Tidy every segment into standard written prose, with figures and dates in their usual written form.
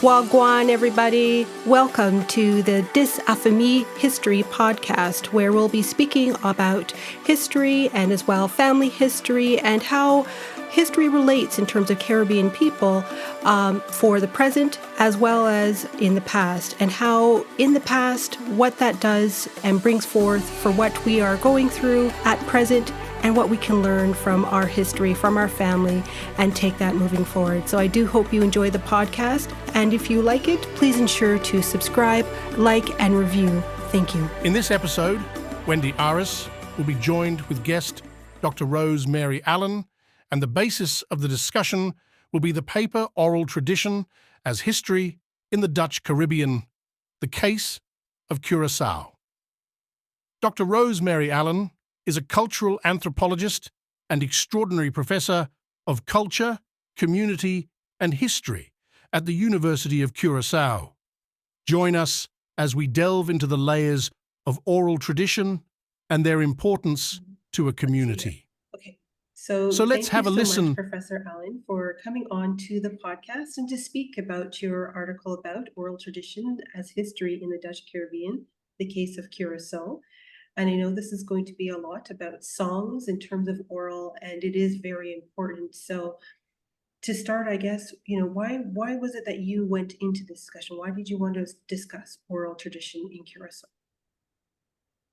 Wagwan, everybody. Welcome to the Dis Affamie History podcast, where we'll be speaking about history and as well family history and how history relates in terms of Caribbean people for the present as well as in the past, and how in the past what that does and brings forth for what we are going through at present and what we can learn from our history, from our family, and take that moving forward. So I do hope you enjoy the podcast. And if you like it, please ensure to subscribe, like, and review. Thank you. In this episode, Wendy Aris will be joined with guest Dr. Rose Mary Allen, and the basis of the discussion will be the paper Oral Tradition as History in the Dutch Caribbean, the Case of Curaçao. Dr. Rose Mary Allen is a cultural anthropologist and extraordinary professor of culture, community, and history at the University of Curaçao. Join us as we delve into the layers of oral tradition and their importance to a community. Okay, so let's have a listen. Much, Professor Allen, for coming on to the podcast and to speak about your article about oral tradition as history in the Dutch Caribbean, the case of Curaçao. And I know this is going to be a lot about songs in terms of oral, and it is very important. So to start, I guess, why was it that you went into this discussion? Why did you want to discuss oral tradition in Curaçao?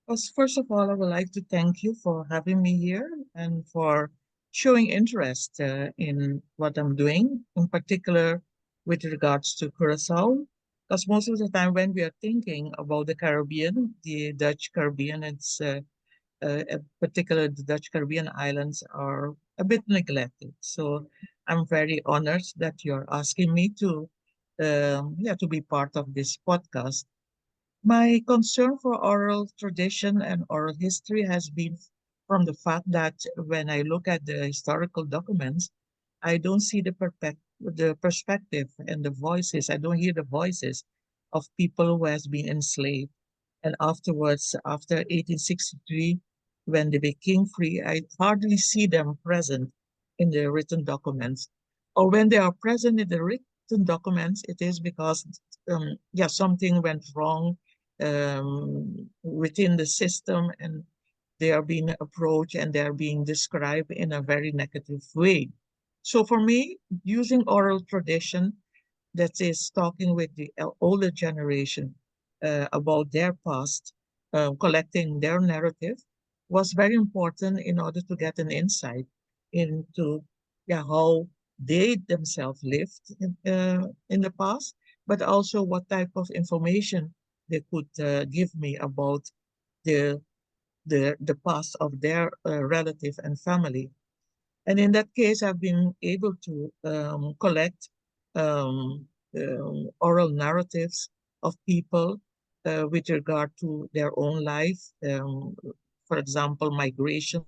Well, first of all, I would like to thank you for having me here and for showing interest in what I'm doing, in particular with regards to Curaçao. Because most of the time when we are thinking about the Caribbean, the Dutch Caribbean, particularly the Dutch Caribbean islands are a bit neglected. So I'm very honored that you're asking me to be part of this podcast. My concern for oral tradition and oral history has been from the fact that when I look at the historical documents, I don't see the perspective and the voices. I don't hear the voices of people who has been enslaved. And afterwards, after 1863, when they became free, I hardly see them present in the written documents. Or when they are present in the written documents, it is because something went wrong within the system, and they are being approached and they are being described in a very negative way. So for me, using oral tradition, that is talking with the older generation about their past, collecting their narrative, was very important in order to get an insight into how they themselves lived in the past, but also what type of information they could give me about the past of their relative and family. And in that case, I've been able to collect oral narratives of people with regard to their own life. For example, migration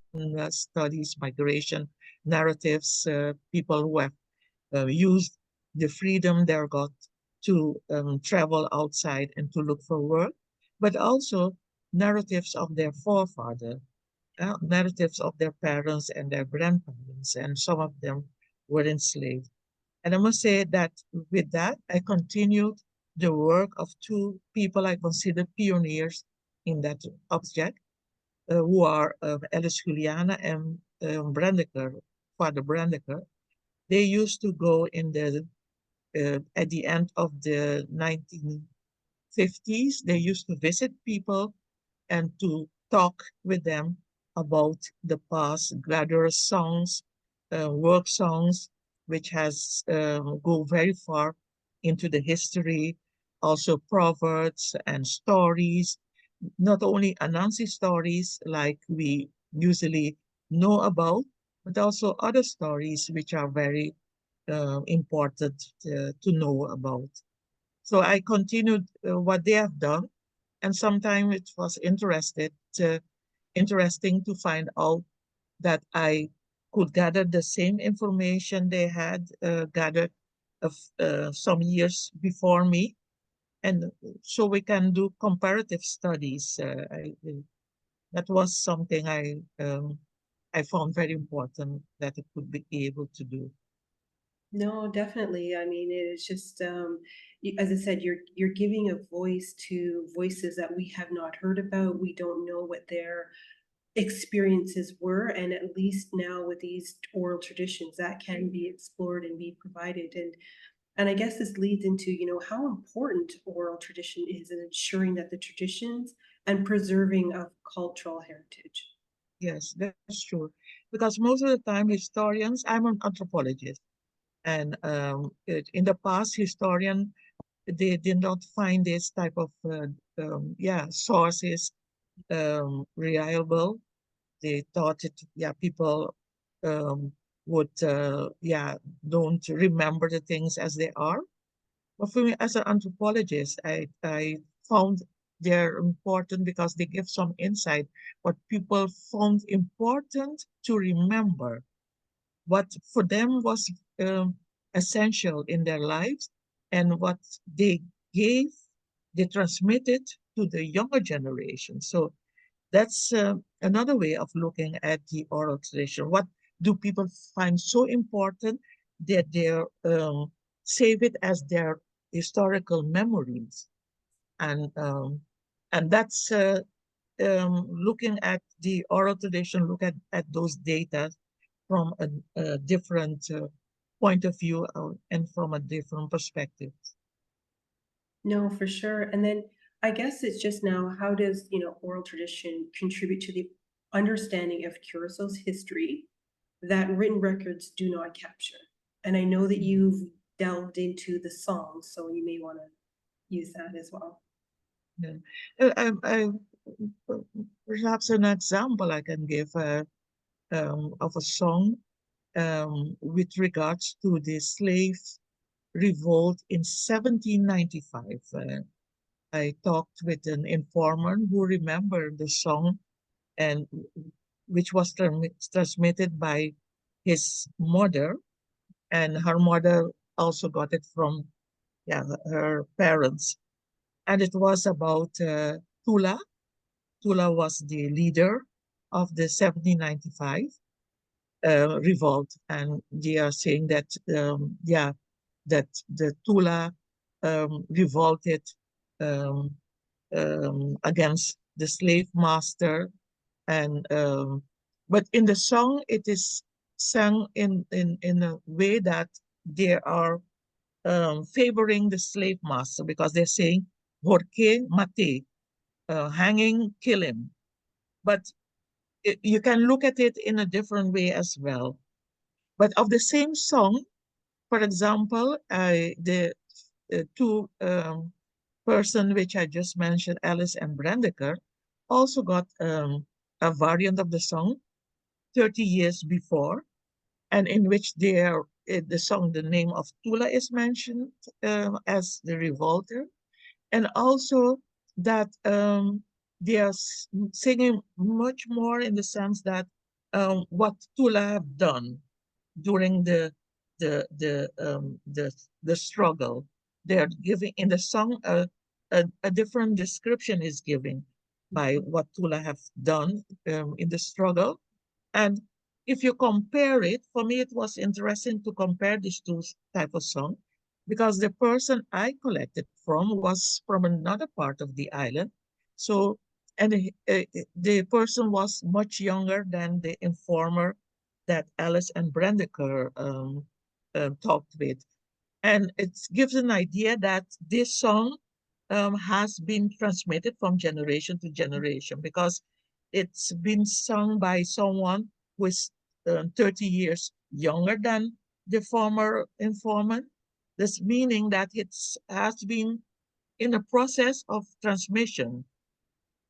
studies, migration narratives, people who have used the freedom they got to travel outside and to look for work, but also narratives of their forefather, narratives of their parents and their grandparents, and some of them were enslaved. And I must say that with that, I continued the work of two people I consider pioneers in that object, who are Alice Juliana and Brandeker, Father Brandeker. They used to go in at the end of the 1950s, they used to visit people and to talk with them about the past, gather songs, work songs, which has go very far into the history, also proverbs and stories, not only Anansi stories like we usually know about, but also other stories which are very important to know about. So I continued what they have done, and sometimes it was interesting to find out that I could gather the same information they had gathered some years before me, and so we can do comparative studies. That was something I found very important that I could be able to do. No, definitely. I mean, it's just as I said, you're giving a voice to voices that we have not heard about. We don't know what their experiences were, and at least now with these oral traditions, that can be explored and be provided. And I guess this leads into, how important oral tradition is in ensuring that the traditions and preserving of cultural heritage. Yes, that's true. Because most of the time, historians, I'm an anthropologist, and in the past, historian they did not find this type of sources reliable. They thought it, people um, would don't remember the things as they are. But for me, as an anthropologist, I found they're important because they give some insight what people found important to remember, what for them was essential in their lives, and what they gave, they transmitted to the younger generation. So that's another way of looking at the oral tradition. What do people find so important that they save it as their historical memories? And that's looking at the oral tradition, look at those data from a different point of view and from a different perspective. No, for sure. And then I guess it's just now, how does, oral tradition contribute to the understanding of Curaçao's history that written records do not capture? And I know that you've delved into the songs, so you may want to use that as well. Yeah. Perhaps an example I can give of a song with regards to the slave revolt in 1795. I talked with an informant who remembered the song and which was transmitted by his mother, and her mother also got it from her parents. And it was about Tula. Tula was the leader of the 1795 revolt, and they are saying that that the Tula revolted um, against the slave master, and but in the song it is sung in a way that they are favoring the slave master because they're saying "Porque mate," hanging, kill him. But you can look at it in a different way as well. But of the same song, for example, the two person which I just mentioned, Alice and Brandeker, also got a variant of the song 30 years before, and in which the song, the name of Tula is mentioned as the revolter, and also that they are singing much more in the sense that what Tula have done during the struggle. They're giving in the song a different description is given by what Tula have done in the struggle. And if you compare it, for me it was interesting to compare these two type of song because the person I collected from was from another part of the island. So and the person was much younger than the informer that Alice and Brandeker talked with. And it gives an idea that this song has been transmitted from generation to generation because it's been sung by someone who is 30 years younger than the former informant. This meaning that it has been in a process of transmission.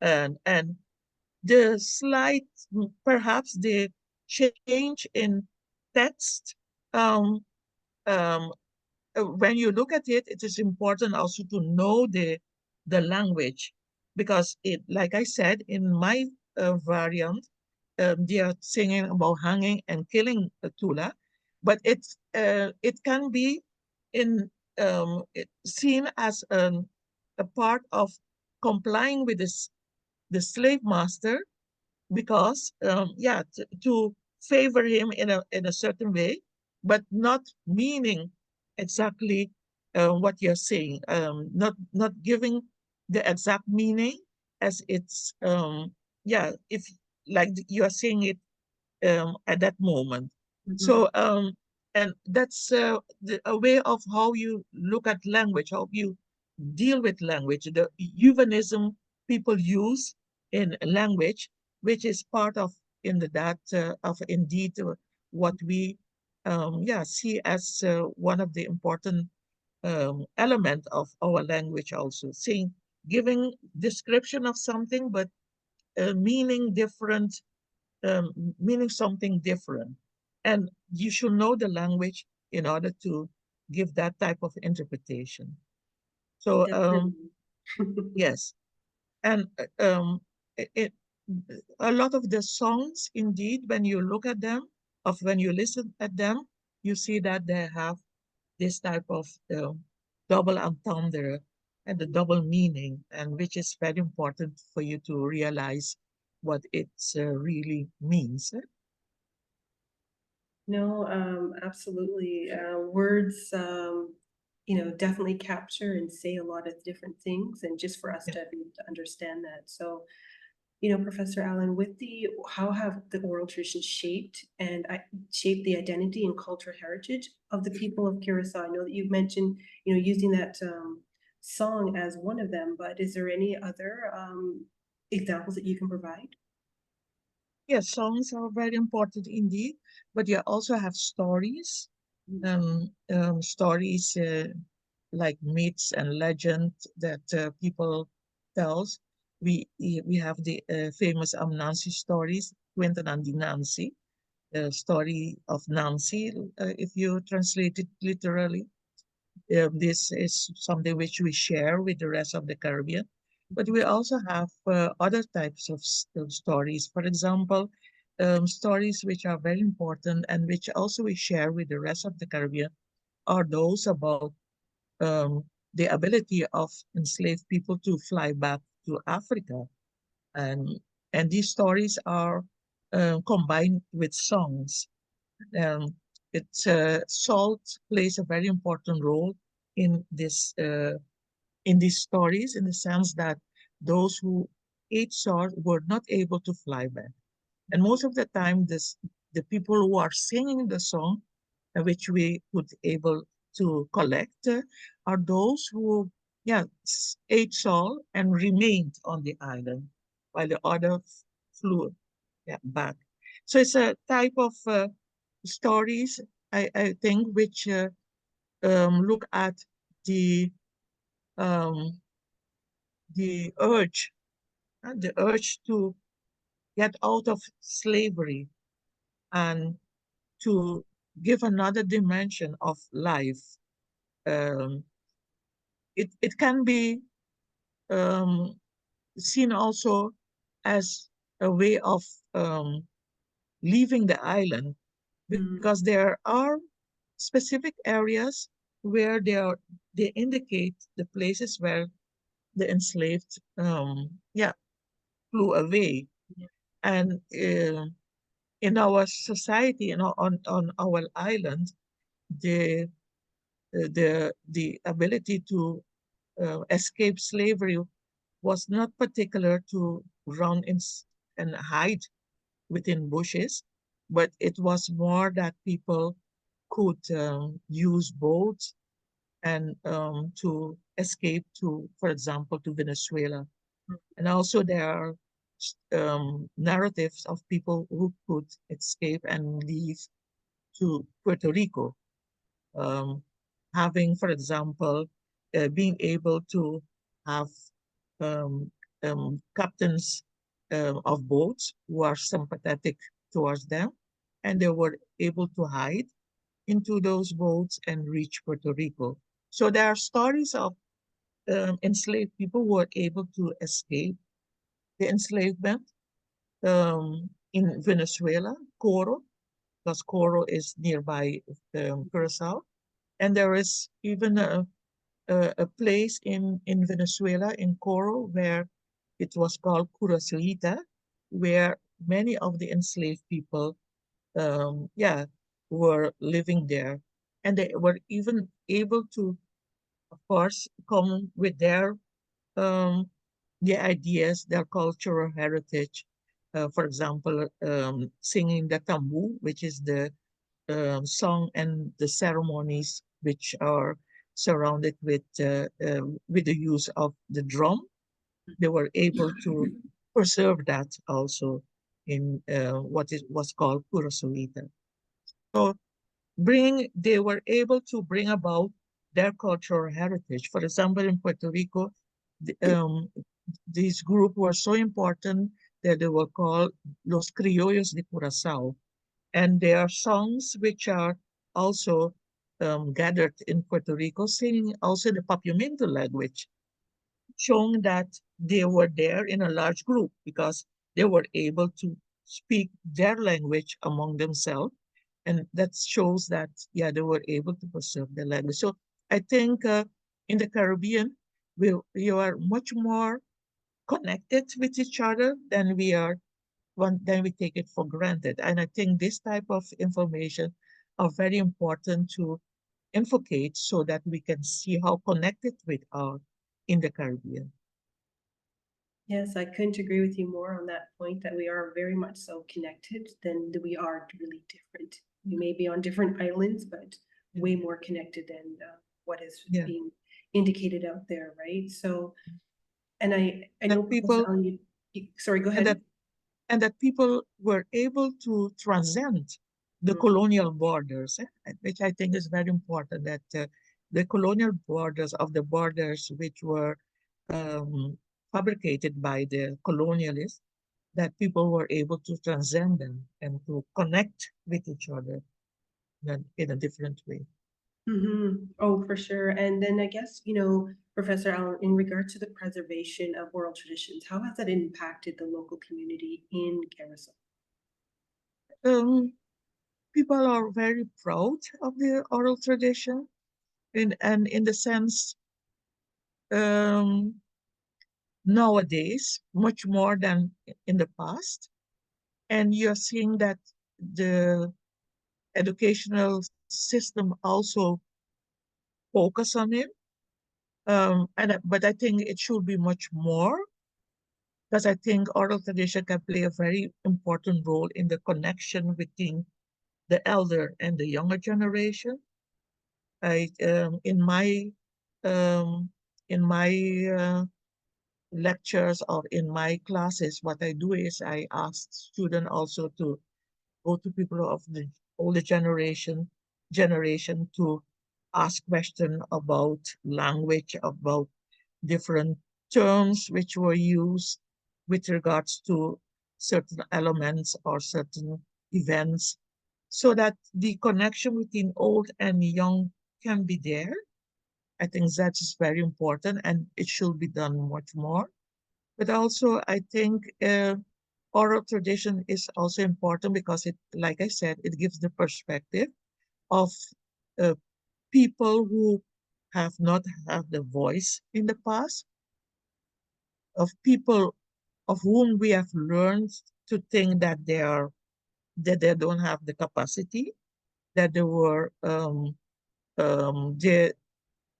And the slight, perhaps the change in text, um, um, when you look at it, it is important also to know the language because it, like I said, in my variant, they are singing about hanging and killing Tula, but it can be in seen as a part of complying with this the slave master because to favor him in a certain way but not meaning exactly what you're saying, not giving the exact meaning as it's, if like you're saying it at that moment. Mhm. So, and that's a way of how you look at language, how you deal with language, the euphemism people use in language, which is part of in the that of indeed what we see as one of the important element of our language also, saying giving description of something but meaning different, meaning something different. And you should know the language in order to give that type of interpretation. So, Definitely. yes. And it, a lot of the songs, indeed, when you look at them, of when you listen at them, you see that they have this type of double entendre and the double meaning, and which is very important for you to realize what it really means. No, absolutely. Words, definitely capture and say a lot of different things, and just for us Yeah. to be able to understand that. So, Professor Allen, with the how have the oral traditions shaped the identity and cultural heritage of the people of Curacao? I know that you've mentioned, using that song as one of them, but is there any other examples that you can provide? Yes, songs are very important indeed, but you also have stories, stories like myths and legend that people tells. We have the famous Nancy stories, Quentin and the Nancy, the story of Nancy, if you translate it literally. This is something which we share with the rest of the Caribbean. But we also have other types of stories. For example, stories which are very important and which also we share with the rest of the Caribbean are those about the ability of enslaved people to fly back to Africa. And, and these stories are combined with songs. Um, Salt plays a very important role in this in these stories, in the sense that those who ate salt were not able to fly back. And most of the time, the people who are singing the song, which we could able to collect, are those who, ate salt and remained on the island, while the others flew back. So it's a type of stories, I think, which look at the um, the urge to get out of slavery and to give another dimension of life. Um, it can be um, seen also as a way of leaving the island, because there are specific areas where they indicate the places where the enslaved flew away. And in our society, on our island, the the ability to escape slavery was not particular to run and hide within bushes, but it was more that people could use boats and to escape to, for example, to Venezuela. And also there are narratives of people who could escape and leave to Puerto Rico, um, having, for example, being able to have um, captains of boats who are sympathetic towards them, and they were able to hide into those boats and reach Puerto Rico. So there are stories of enslaved people who were able to escape the enslavement in Venezuela, Coro, because Coro is nearby Curacao. And there is even a place in Venezuela, in Coro, where it was called Curaçaoita, where many of the enslaved people, um, yeah, were living there. And they were even able to, of course, come with um, their ideas, their cultural heritage. For example, singing the tambu, which is the song and the ceremonies which are surrounded with the use of the drum. They were able to preserve that also in what is was called Curaçaoan. So they were able to bring about their cultural heritage. For example, in Puerto Rico, the, this group were so important that they were called Los Criollos de Curaçao. And there are songs which are also gathered in Puerto Rico, singing also the Papiamento language, showing that they were there in a large group because they were able to speak their language among themselves. And that shows that, yeah, they were able to preserve their language. So I think in the Caribbean, we are much more connected with each other than we are then we take it for granted. And I think this type of information are very important to inculcate so that we can see how connected we are in the Caribbean. Yes, I couldn't agree with you more on that point that we are very much so connected than we are really different. We may be on different islands, but way more connected than what is being indicated out there, right? So, and I know people, sorry, go ahead. And that people were able to transcend the colonial borders, which I think is very important, that the colonial borders which were fabricated by the colonialists, that people were able to transcend them and to connect with each other in a different way. Oh, for sure. And then I guess, Professor Allen, in regard to the preservation of oral traditions, how has that impacted the local community in Curaçao? People are very proud of their oral tradition, and in the sense, nowadays, much more than in the past. And you're seeing that the educational system also focus on it. But I think it should be much more, because I think oral tradition can play a very important role in the connection between the elder and the younger generation. I um, in my lectures or in my classes, what I do is I ask students also to go to people of the older generation to ask questions about language, about different terms which were used with regards to certain elements or certain events, so that the connection between old and young can be there. I think that is very important and it should be done much more. But also, I think oral tradition is also important because it, like I said, it gives the perspective of uh, people who have not had the voice in the past, of people of whom we have learned to think that they don't have the capacity, that they're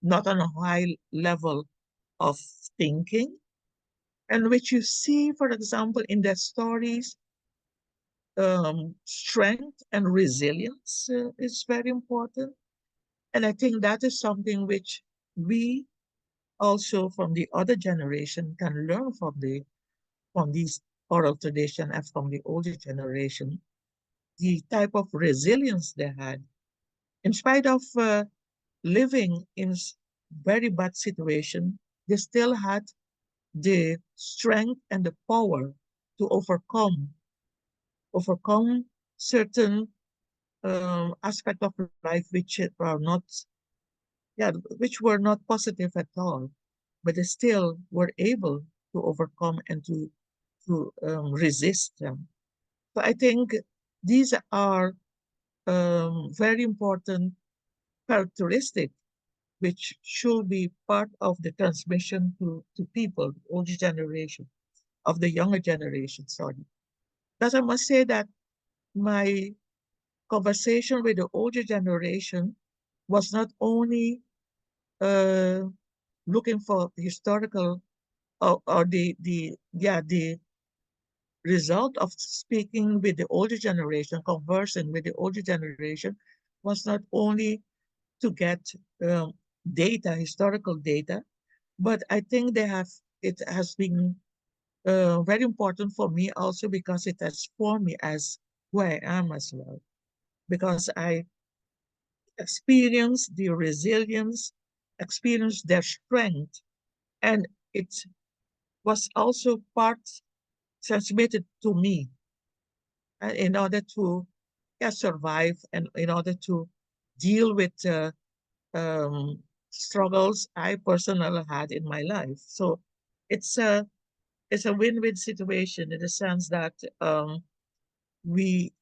not on a high level of thinking, and which you see, for example, in their stories. Strength and resilience is very important. And I think that is something which we also from the other generation can learn from these oral tradition and from the older generation, the type of resilience they had. In spite of living in very bad situation, they still had the strength and the power to overcome certain aspect of life which are not, yeah, which were not positive at all, but they still were able to overcome and to resist them. So I think these are very important characteristics which should be part of the transmission to people, older generation, of the younger generation, sorry. But I must say that my conversation with the older generation was not only looking for historical or the result of speaking with the older generation, conversing with the older generation, was not only to get um, data, historical data, but I think it has been very important for me also because it has formed me as who I am as well. Because I experienced the resilience, experienced their strength, and it was also part transmitted to me in order to survive and in order to deal with um, struggles I personally had in my life. So it's a win-win situation in the sense that we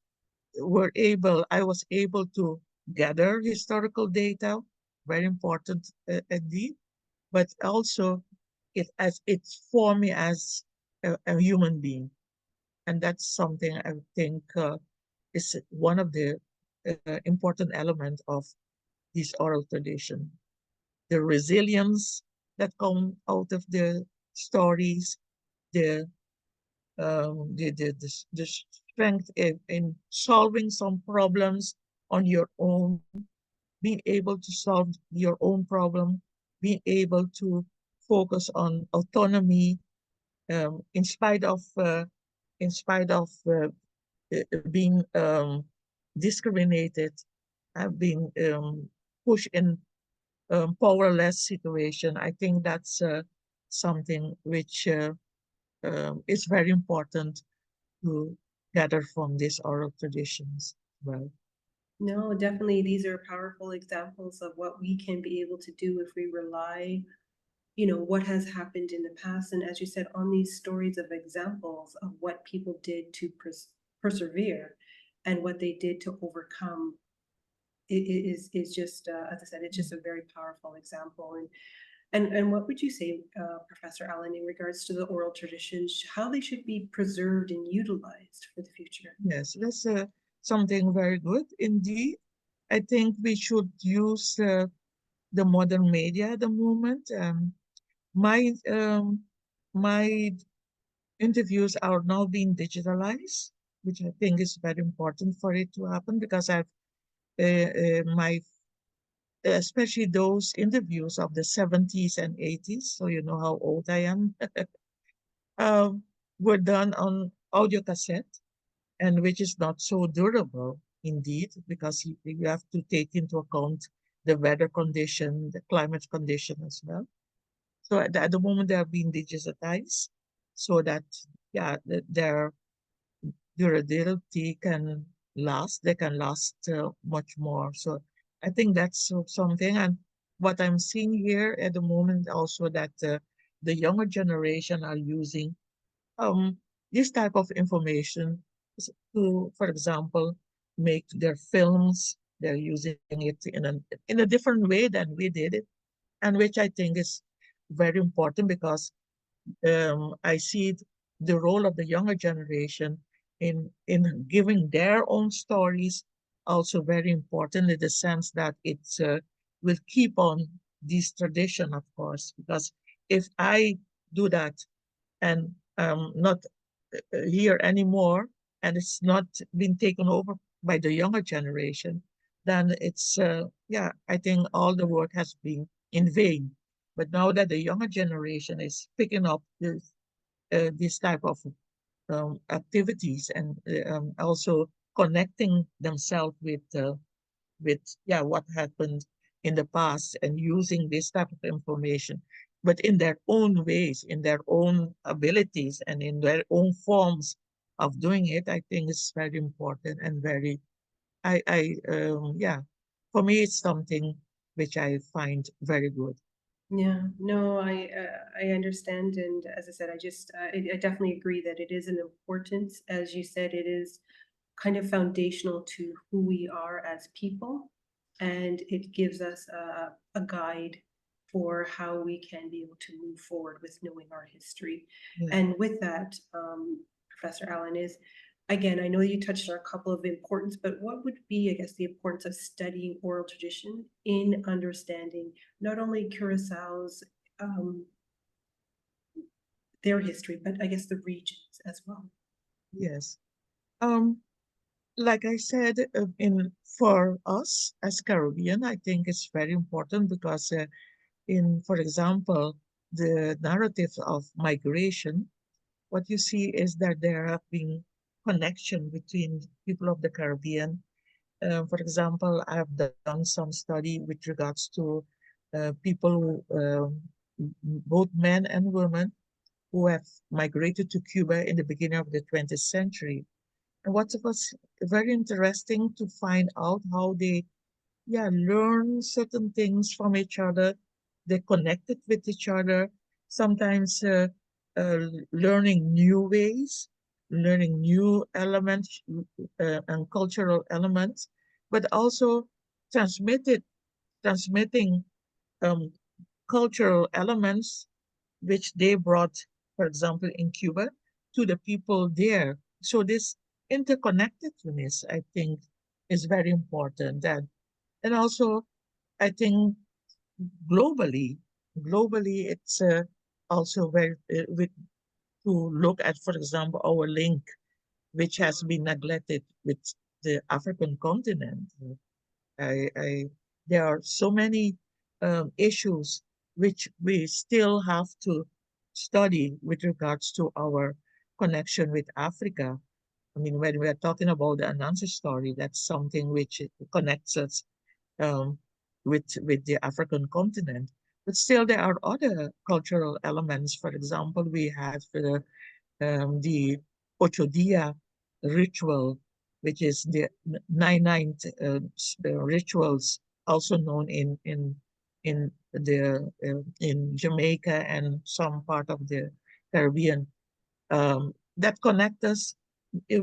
I was able to gather historical data, very important indeed, but also it formed me as a human being. And that's something I think is one of the important elements of this oral tradition. The resilience that comes out of the stories, the the strength in solving some problems on your own, being able to solve your own problem, being able to focus on autonomy in spite of being discriminated, have been pushed in powerless situation. I think that's something which is very important to gather from these oral traditions. Well, No, definitely, these are powerful examples of what we can be able to do if we rely, what has happened in the past. And as you said, on these stories of examples of what people did to persevere and what they did to overcome, is just, as I said, it's just a very powerful example. And what would you say, Professor Allen, in regards to the oral traditions, how they should be preserved and utilized for the future? yes, that's something very good indeed. I think we should use the modern media at the moment. My my interviews are now being digitalized, which I think is very important for it to happen because I've my especially those interviews of the 70s and 80s, so you know how old I am, um, were done on audio cassette, and which is not so durable indeed, because you have to take into account the weather condition, the climate condition as well. So at the moment, they are being digitized so that, yeah, their durability can last. They can last much more. So I think that's something. And what I'm seeing here at the moment also that the younger generation are using um, this type of information to, for example, make their films. They're using it in a different way than we did it, and which I think is very important because I see the role of the younger generation in giving their own stories also very important in the sense that it will keep on this tradition, of course, because if I do that and not here anymore, and it's not been taken over by the younger generation, then it's yeah, I think all the work has been in vain. But now that the younger generation is picking up this type of activities and also connecting themselves with yeah what happened in the past and using this type of information, but in their own ways, in their own abilities, and in their own forms of doing it. I think it's very important and very yeah, for me it's something which I find very good. Yeah, no, I understand, and as I said, I definitely agree that it is an importance. As you said, it is kind of foundational to who we are as people, and it gives us a guide for how we can be able to move forward with knowing our history. Yeah. And with that, Professor Allen, is again, I know you touched on a couple of importance, but what would be, I guess, the importance of studying oral tradition in understanding not only Curaçao's their history, but I guess the regions as well? Yes. Um, like I said, for us as Caribbean, I think it's very important because for example, the narrative of migration, what you see is that there have been connection between people of the Caribbean. For example, I have done some study with regards to people, both men and women, who have migrated to Cuba in the beginning of the 20th century. And what was very interesting to find out how they, learn certain things from each other. They connected with each other, sometimes learning new ways, learning new elements and cultural elements, but also transmitting um, cultural elements which they brought, for example, in Cuba, to the people there. So this interconnectedness, I think, is very important. And also, I think globally, it's also very to look at, for example, our link, which has been neglected with the African continent. I there are so many issues which we still have to study with regards to our connection with Africa. I mean, when we are talking about the Anansi story, that's something which connects us um, with the African continent. But still, there are other cultural elements. For example, we have the Ocho Dia ritual, which is the nine rituals, also known in Jamaica and some part of the Caribbean, that connect us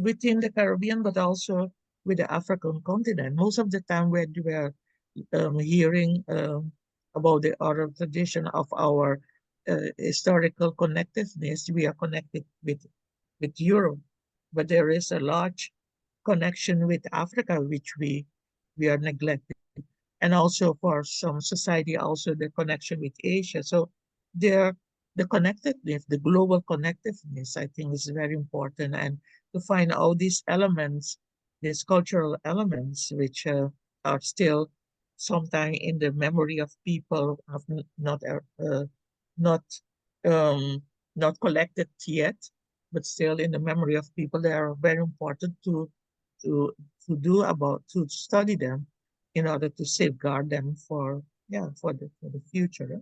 within the Caribbean, but also with the African continent. Most of the time, when we are hearing about the oral tradition of our historical connectiveness, we are connected with Europe, but there is a large connection with Africa, which we are neglecting, and also for some society, also the connection with Asia. So there, the connectedness, the global connectedness, I think is very important, and to find all these elements, these cultural elements, which are still sometimes in the memory of people, have not um, not collected yet, but still in the memory of people. They are very important to to study them in order to safeguard them for the future.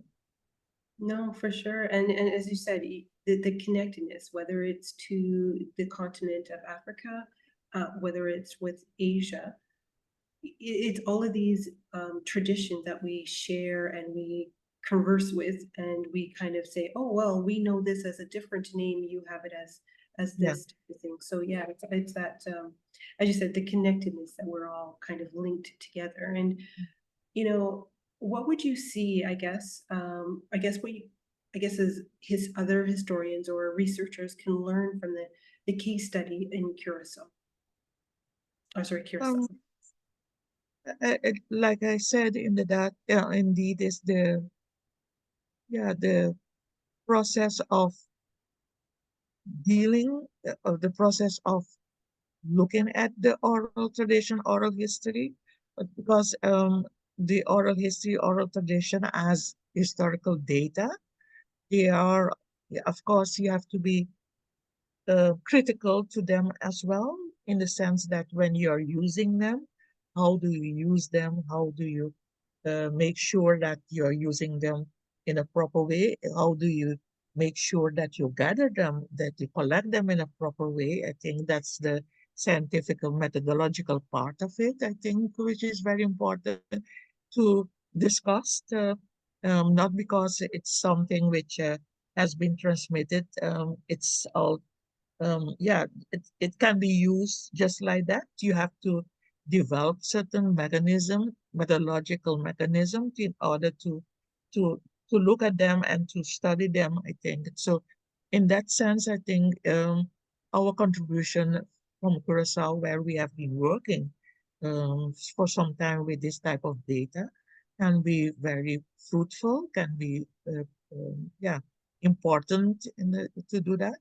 No, for sure. And as you said, the connectedness, whether it's to the continent of Africa, whether it's with Asia, it's all of these traditions that we share and we converse with, and we kind of say, oh, well, we know this as a different name, you have it as Yeah, this type of thing. So yeah, it's that as you said, the connectedness that we're all kind of linked together. And you know, what would you see, I guess what you, I guess is his other historians or researchers can learn from the case study in Curacao. Oh, sorry, Curacao. um, like I said in that, indeed, is the process of dealing, of the process of looking at the oral tradition, oral history, but because the oral history, oral tradition as historical data, they are, of course, you have to be critical to them as well, in the sense that when you are using them, how do you use them? How do you make sure that you're using them in a proper way? How do you make sure that you gather them, that you collect them in a proper way? I think that's the scientific and methodological part of it, I think, which is very important to discuss, not because it's something which has been transmitted. It's all it can be used just like that. You have to develop certain methodological mechanism in order to to look at them and to study them, I think. So in that sense, I think our contribution from Curaçao, where we have been working for some time with this type of data, can be very fruitful, can be yeah, important to do that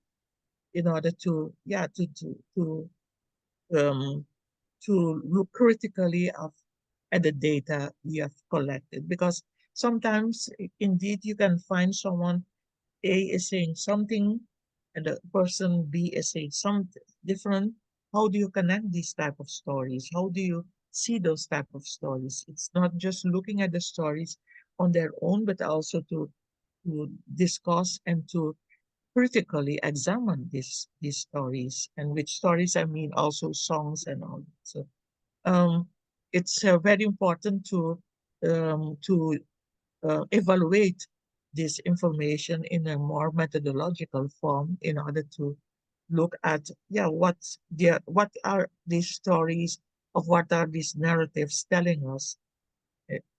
in order to um, to look critically at the data you have collected, because sometimes indeed you can find someone A is saying something and the person B is saying something different. How do you connect these type of stories? How do you see those type of stories? It's not just looking at the stories on their own, but also to discuss and to critically examine these stories. And with stories, I mean also songs and all. So um, it's very important to evaluate this information in a more methodological form in order to look at what are these stories of what are these narratives telling us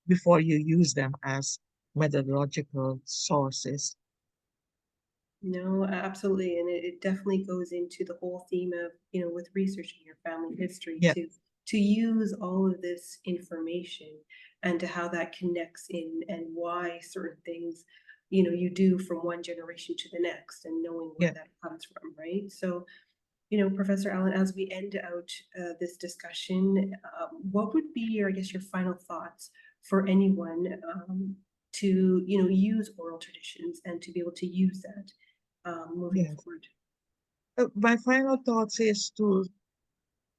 before you use them as methodological sources. No, absolutely. And it definitely goes into the whole theme of, with researching your family history Yeah, to use all of this information and to how that connects in and why certain things, you do from one generation to the next and knowing where yeah, that comes from, right? So, Professor Allen, as we end out this discussion, what would be your, I guess, your final thoughts for anyone to, use oral traditions and to be able to use that moving yes. forward? My final thoughts is to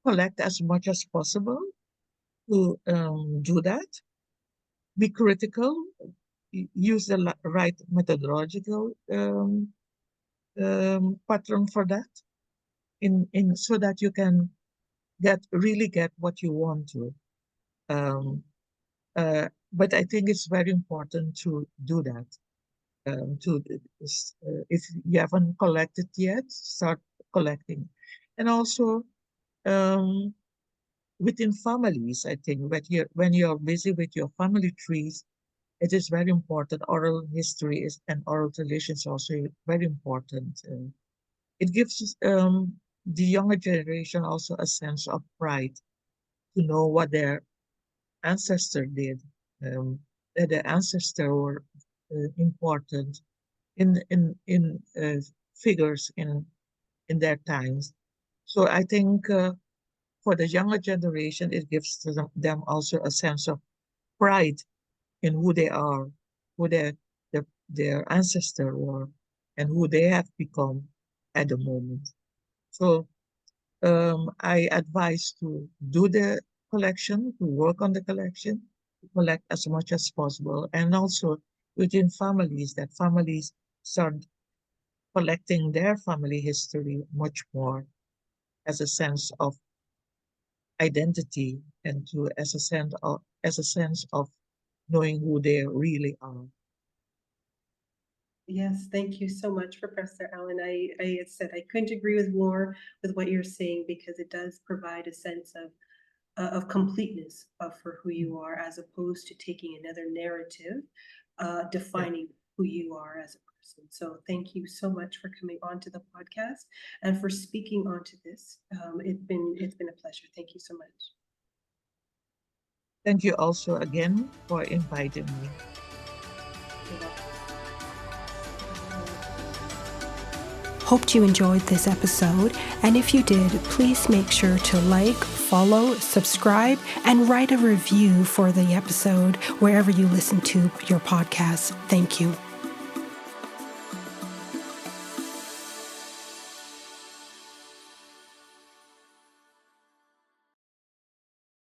collect as much as possible, to do that, be critical, use the right methodological pattern for that, in so that you can really get what you want to. Um, but I think it's very important to do that. If you haven't collected yet, start collecting, and also um, within families. I think when you're busy with your family trees, it is very important. Oral history is and oral tradition is also very important. It gives the younger generation also a sense of pride to know what their ancestor did, that their ancestor were important in figures in their times. So I think for the younger generation, it gives them also a sense of pride in who they are, who their ancestor were, and who they have become at the moment. So I advise to do the collection, to work on the collection, to collect as much as possible, and also within families, that families start collecting their family history much more as a sense of identity and to as a sense of knowing who they really are. Yes, thank you so much, Professor Allen. I said I couldn't agree with more with what you're saying because it does provide a sense of completeness for who you are, as opposed to taking another narrative, Yeah. defining who you are as a person. So thank you so much for coming onto the podcast and for speaking onto this. It's been a pleasure. Thank you so much. Thank you also again for inviting me. You're welcome. Hoped you enjoyed this episode, and if you did, please make sure to like, follow, subscribe, and write a review for the episode wherever you listen to your podcasts. Thank you.